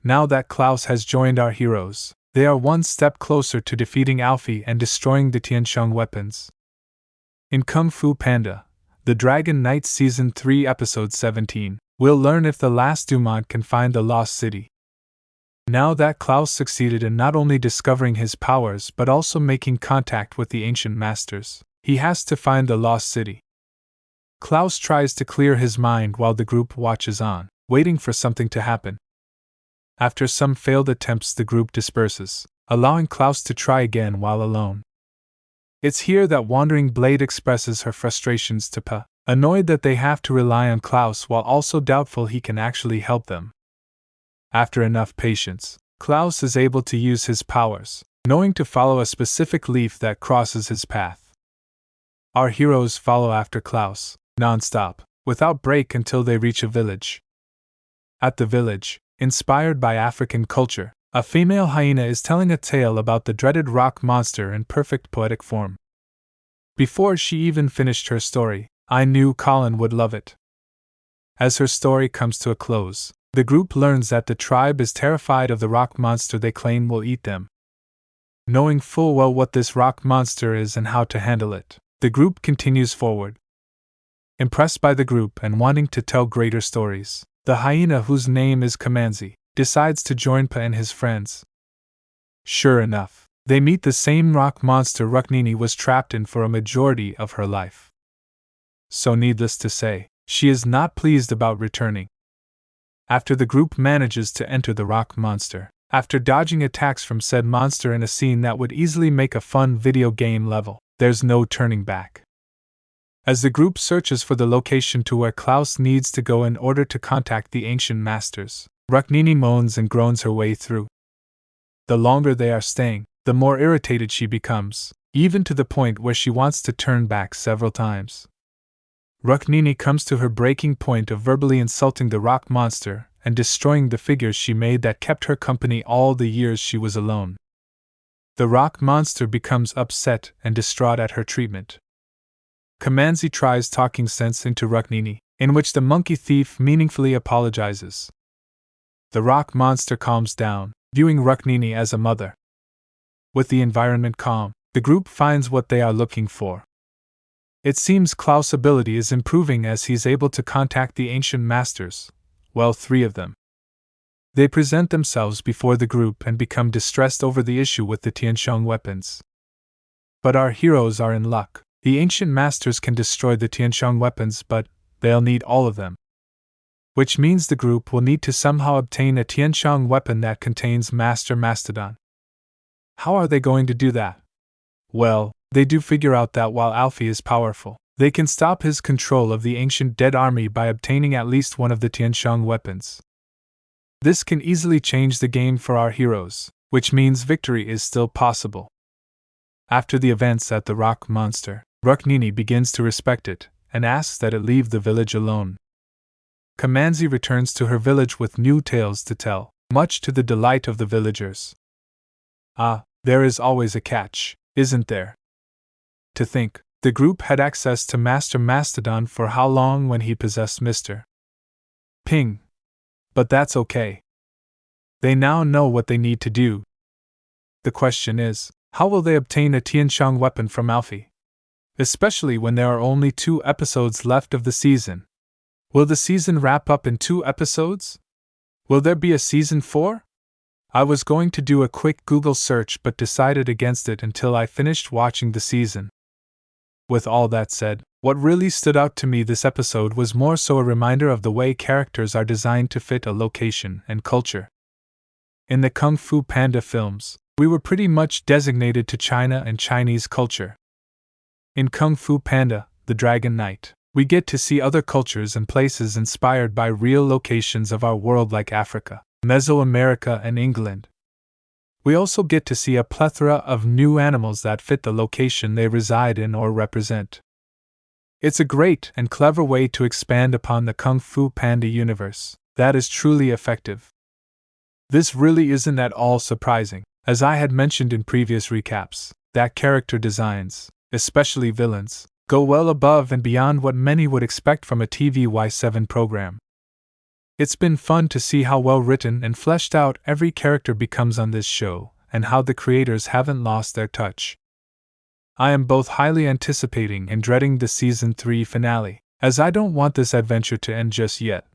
Now that Klaus has joined our heroes, they are one step closer to defeating Alfie and destroying the Tiansheng weapons. In Kung Fu Panda, The Dragon Knight Season 3 Episode 17, we'll learn if the last Dumont can find the lost city. Now that Klaus succeeded in not only discovering his powers but also making contact with the ancient masters, he has to find the lost city. Klaus tries to clear his mind while the group watches on, waiting for something to happen. After some failed attempts, the group disperses, allowing Klaus to try again while alone. It's here that Wandering Blade expresses her frustrations to Pa, annoyed that they have to rely on Klaus while also doubtful he can actually help them. After enough patience, Klaus is able to use his powers, knowing to follow a specific leaf that crosses his path. Our heroes follow after Klaus, non-stop, without break until they reach a village. At the village, inspired by African culture, a female hyena is telling a tale about the dreaded rock monster in perfect poetic form. Before she even finished her story, I knew Colin would love it. As her story comes to a close, the group learns that the tribe is terrified of the rock monster they claim will eat them. Knowing full well what this rock monster is and how to handle it, the group continues forward. Impressed by the group and wanting to tell greater stories, the hyena, whose name is Kamanzi, decides to join Pa and his friends. Sure enough, they meet the same rock monster Ruknini was trapped in for a majority of her life. So needless to say, she is not pleased about returning. After the group manages to enter the rock monster, after dodging attacks from said monster in a scene that would easily make a fun video game level, there's no turning back. As the group searches for the location to where Klaus needs to go in order to contact the ancient masters, Ruknini moans and groans her way through. The longer they are staying, the more irritated she becomes, even to the point where she wants to turn back several times. Ruknini comes to her breaking point of verbally insulting the rock monster and destroying the figures she made that kept her company all the years she was alone. The rock monster becomes upset and distraught at her treatment. Kamanzi tries talking sense into Ruknini, in which the monkey thief meaningfully apologizes. The rock monster calms down, viewing Ruknini as a mother. With the environment calm, the group finds what they are looking for. It seems Klaus' ability is improving as he's able to contact the ancient masters, well, 3 of them. They present themselves before the group and become distressed over the issue with the Tiansheng weapons. But our heroes are in luck. The ancient masters can destroy the Tiansheng weapons, but they'll need all of them. Which means the group will need to somehow obtain a Tiansheng weapon that contains Master Mastodon. How are they going to do that? Well, they do figure out that while Alfie is powerful, they can stop his control of the ancient dead army by obtaining at least one of the Tiansheng weapons. This can easily change the game for our heroes, which means victory is still possible. After the events at the rock monster, Ruknini begins to respect it, and asks that it leave the village alone. Kamanzi returns to her village with new tales to tell, much to the delight of the villagers. Ah, there is always a catch, isn't there? To think, the group had access to Master Mastodon for how long when he possessed Mr. Ping. But that's okay. They now know what they need to do. The question is, how will they obtain a Tiansheng weapon from Alfie? Especially when there are only 2 episodes left of the season. Will the season wrap up in 2 episodes? Will there be a season 4? I was going to do a quick Google search but decided against it until I finished watching the season. With all that said, what really stood out to me this episode was more so a reminder of the way characters are designed to fit a location and culture. In the Kung Fu Panda films, we were pretty much designated to China and Chinese culture. In Kung Fu Panda, The Dragon Knight, we get to see other cultures and places inspired by real locations of our world like Africa, Mesoamerica, and England. We also get to see a plethora of new animals that fit the location they reside in or represent. It's a great and clever way to expand upon the Kung Fu Panda universe that is truly effective. This really isn't at all surprising, as I had mentioned in previous recaps, that character designs, especially villains, go well above and beyond what many would expect from a TV Y7 program. It's been fun to see how well written and fleshed out every character becomes on this show, and how the creators haven't lost their touch. I am both highly anticipating and dreading the Season 3 finale, as I don't want this adventure to end just yet.